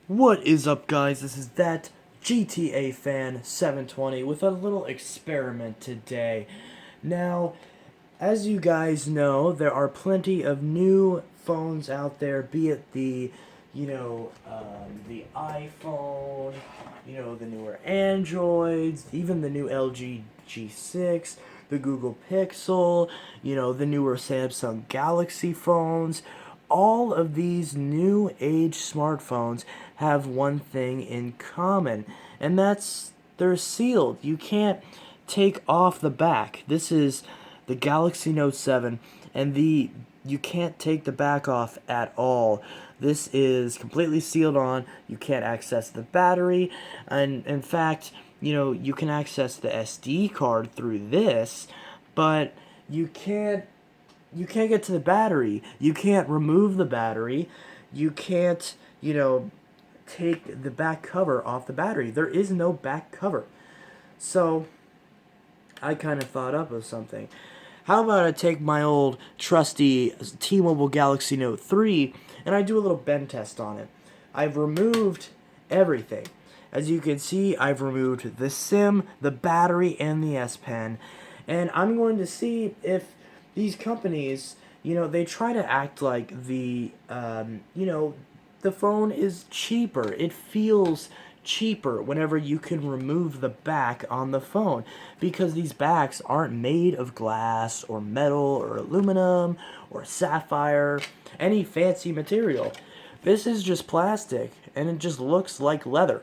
What is up, guys? This is that GTA fan 720 with a little experiment today. Now, as you guys know, there are plenty of new phones out there, be it the iPhone, the newer Androids, even the new LG G6, the Google Pixel, the newer Samsung Galaxy phones. All of these new age smartphones have one thing in common, and that's they're sealed. You can't take off the back. This is the Galaxy Note 7, and you can't take the back off at all. This is completely sealed on. You can't access the battery, and in fact, you can access the SD card through this, but you can't get to the battery. You can't remove the battery. You can't, take the back cover off the battery. There is no back cover. So, I kind of thought up of something. How about I take my old trusty T-Mobile Galaxy Note 3 and I do a little bend test on it. I've removed everything. As you can see, I've removed the SIM, the battery, and the S Pen. And I'm going to see if these companies, they try to act like the phone is cheaper. It feels cheaper whenever you can remove the back on the phone because these backs aren't made of glass or metal or aluminum or sapphire, any fancy material. This is just plastic and it just looks like leather.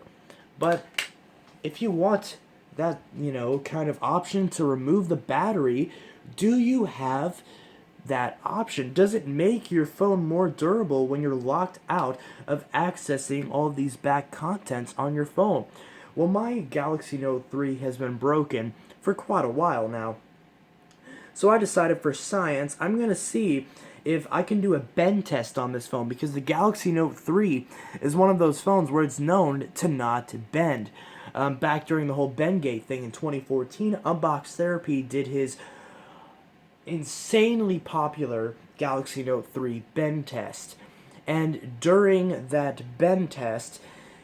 But if you want that, kind of option to remove the battery, do you have that option? Does it make your phone more durable when you're locked out of accessing all of these back contents on your phone? Well, my Galaxy Note 3 has been broken for quite a while now. So I decided for science, I'm going to see if I can do a bend test on this phone because the Galaxy Note 3 is one of those phones where it's known to not bend. Back during the whole Bendgate thing in 2014, Unbox Therapy did his insanely popular Galaxy Note 3 bend test. And during that bend test,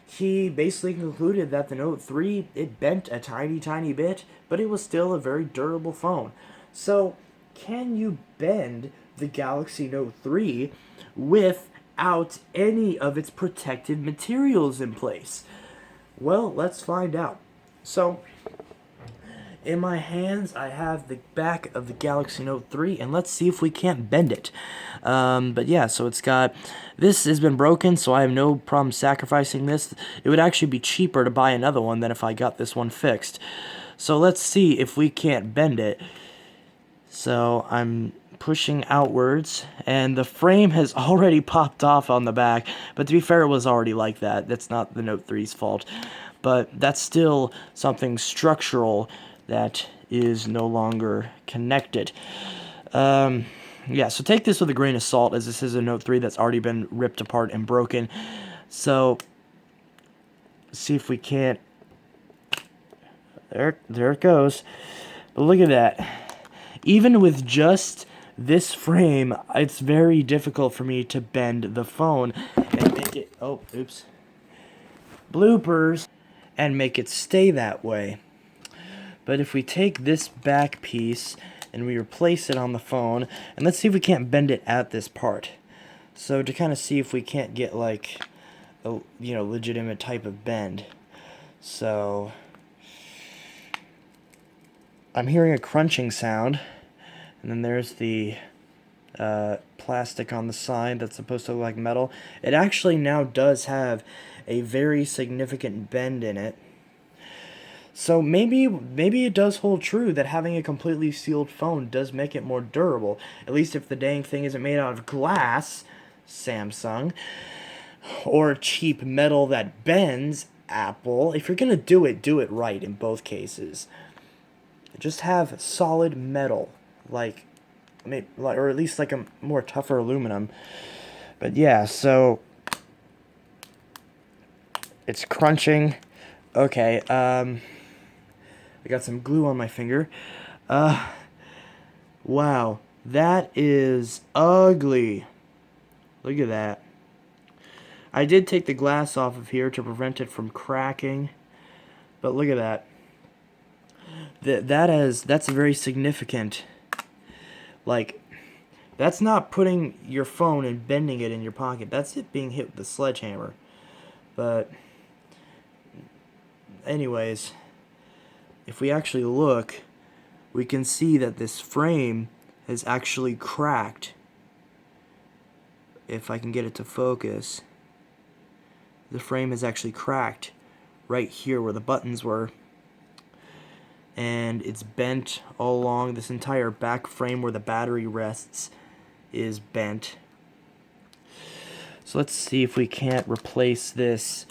he basically concluded that the Note 3, it bent a tiny, tiny bit, but it was still a very durable phone. So, can you bend the Galaxy Note 3 without any of its protective materials in place? Well, let's find out. So, in my hands, I have the back of the Galaxy Note 3, and let's see if we can't bend it. But yeah, so this has been broken, so I have no problem sacrificing this. It would actually be cheaper to buy another one than if I got this one fixed. So let's see if we can't bend it. So I'm pushing outwards, and the frame has already popped off on the back, but to be fair, it was already like that. That's not the Note 3's fault, but that's still something structural that is no longer connected. Yeah, so take this with a grain of salt, as this is a Note 3 that's already been ripped apart and broken. So, see if we can't... There it goes. But look at that. Even with just this frame, it's very difficult for me to bend the phone and make it... Oh, oops. Bloopers. And make it stay that way. But if we take this back piece and we replace it on the phone, and let's see if we can't bend it at this part. So to kind of see if we can't get like a legitimate type of bend. So I'm hearing a crunching sound, and then there's the plastic on the side that's supposed to look like metal. It actually now does have a very significant bend in it. So maybe it does hold true that having a completely sealed phone does make it more durable. At least if the dang thing isn't made out of glass, Samsung, or cheap metal that bends, Apple. If you're gonna do it right in both cases. Just have solid metal, or at least like a more tougher aluminum. But yeah, so it's crunching. Okay, I got some glue on my finger. Wow, that is ugly. Look at that. I did take the glass off of here to prevent it from cracking, but look at that. That's very significant. Like, that's not putting your phone and bending it in your pocket. That's it being hit with a sledgehammer. But anyways, if we actually look, we can see that this frame has actually cracked. If I can get it to focus, the frame is actually cracked right here where the buttons were. And it's bent all along. This entire back frame where the battery rests is bent. So let's see if we can't replace this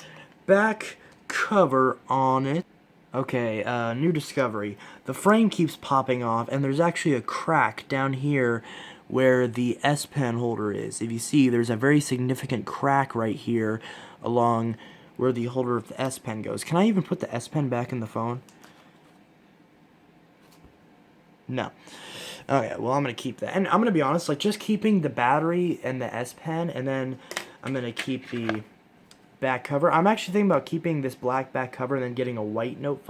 back cover on it. Okay, new discovery. The frame keeps popping off, and there's actually a crack down here where the S Pen holder is. If you see, there's a very significant crack right here along where the holder of the S Pen goes. Can I even put the S Pen back in the phone? No. Okay, well, I'm going to keep that. And I'm going to be honest, like, just keeping the battery and the S Pen, and then I'm going to keep the back cover. I'm actually thinking about keeping this black back cover and then getting a white Note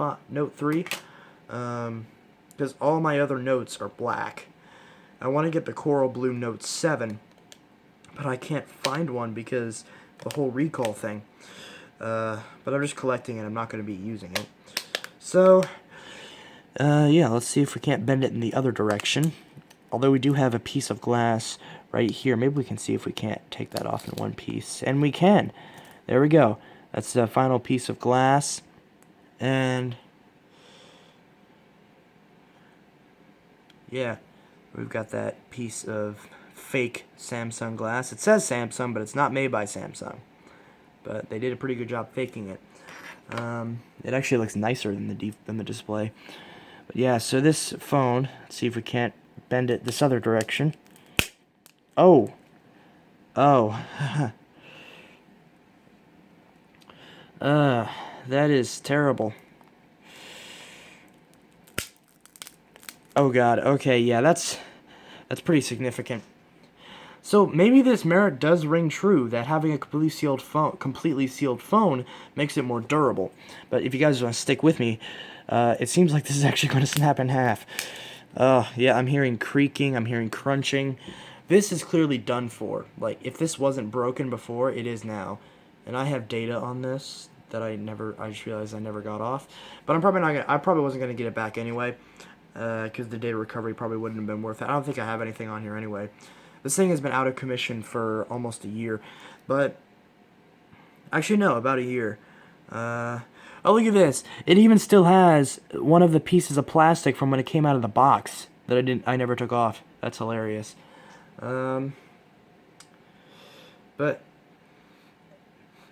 3. Because all my other notes are black. I want to get the coral blue Note 7, but I can't find one because the whole recall thing. But I'm just collecting it. I'm not going to be using it. So, yeah, let's see if we can't bend it in the other direction. Although we do have a piece of glass right here. Maybe we can see if we can't take that off in one piece. And we can. There we go. That's the final piece of glass. And yeah, we've got that piece of fake Samsung glass. It says Samsung, but it's not made by Samsung. But they did a pretty good job faking it. It actually looks nicer than the display. But yeah, so this phone, let's see if we can't bend it this other direction. Oh. Oh. That is terrible. Oh god, okay, yeah, that's pretty significant. So maybe this merit does ring true, that having a completely sealed phone makes it more durable. But if you guys want to stick with me, it seems like this is actually going to snap in half. Yeah, I'm hearing creaking, I'm hearing crunching. This is clearly done for. Like, if this wasn't broken before, it is now. And I have data on this that I just realized I never got off. But I probably wasn't going to get it back anyway, because the data recovery probably wouldn't have been worth it. I don't think I have anything on here anyway. This thing has been out of commission for almost a year. But, actually no, about a year. Oh, look at this. It even still has one of the pieces of plastic from when it came out of the box that I never took off. That's hilarious. But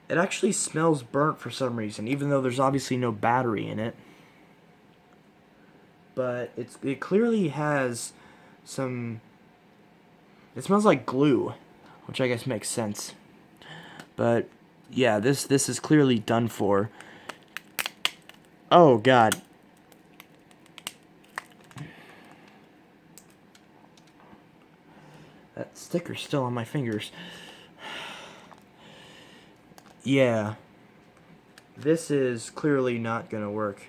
it actually smells burnt for some reason, even though there's obviously no battery in it. But it clearly has some... It smells like glue, which I guess makes sense. But yeah, this is clearly done for. Oh god. That sticker's still on my fingers. Yeah. This is clearly not gonna work.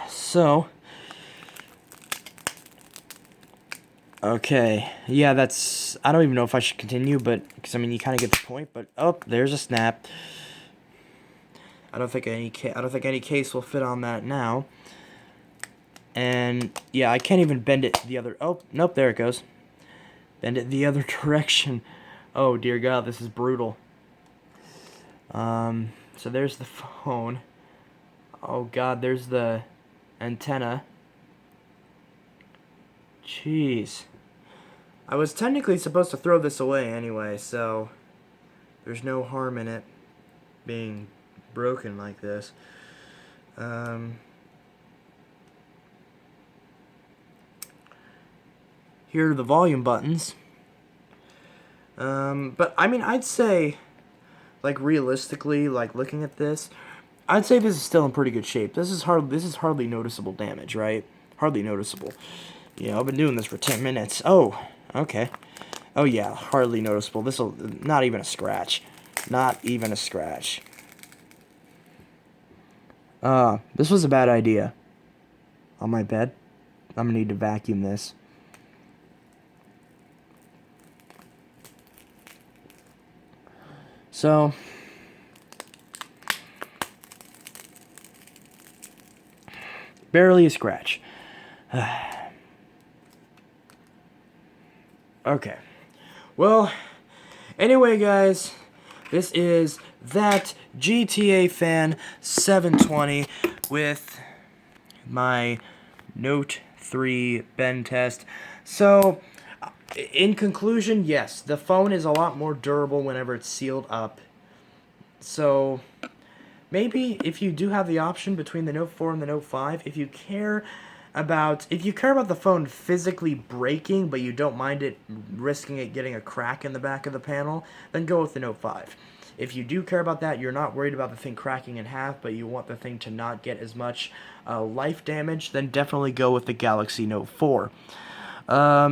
So... Okay, yeah, that's... I don't even know if I should continue, but... Because, I mean, you kind of get the point, but... Oh, there's a snap. I don't think any case will fit on that now. And, yeah, I can't even bend it the other... Oh, nope, there it goes. Bend it the other direction. Oh, dear God, this is brutal. So there's the phone. Oh, God, there's the antenna. Jeez. I was technically supposed to throw this away anyway, so there's no harm in it being broken like this. Here are the volume buttons. But I mean, I'd say, like, realistically, like, looking at this, I'd say this is still in pretty good shape. This is hardly noticeable damage, right? Hardly noticeable. You know, I've been doing this for 10 minutes. Oh, okay. Oh yeah, hardly noticeable. This'll, not even a scratch. Not even a scratch. This was a bad idea. On my bed. I'm gonna need to vacuum this. So, barely a scratch. Okay. Well, anyway, guys, this is that GTA Fan 720 with my Note 3 bend test. So, in conclusion, yes, the phone is a lot more durable whenever it's sealed up. So, maybe if you do have the option between the Note 4 and the Note 5, if you care about the phone physically breaking, but you don't mind it risking it getting a crack in the back of the panel, then go with the Note 5. If you do care about that, you're not worried about the thing cracking in half, but you want the thing to not get as much life damage, then definitely go with the Galaxy Note 4.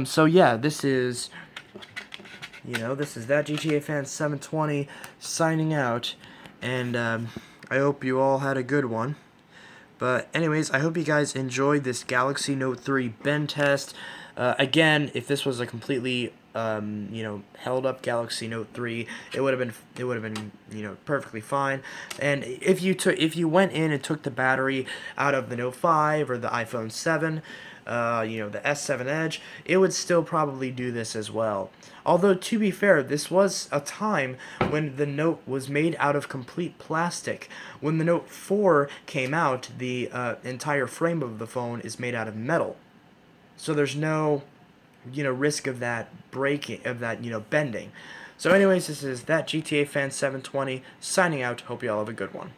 So yeah, this is that GTA Fan 720 signing out, and I hope you all had a good one. But anyways, I hope you guys enjoyed this Galaxy Note 3 bend test. Again, if this was a completely held up Galaxy Note 3, it would have been perfectly fine. And if you went in and took the battery out of the Note 5 or the iPhone 7, the S7 Edge, it would still probably do this as well. Although, to be fair, this was a time when the Note was made out of complete plastic. When the Note 4 came out, the entire frame of the phone is made out of metal. So there's no, risk of that breaking, of that, bending. So anyways, this is that GTA Fan 720 signing out. Hope you all have a good one.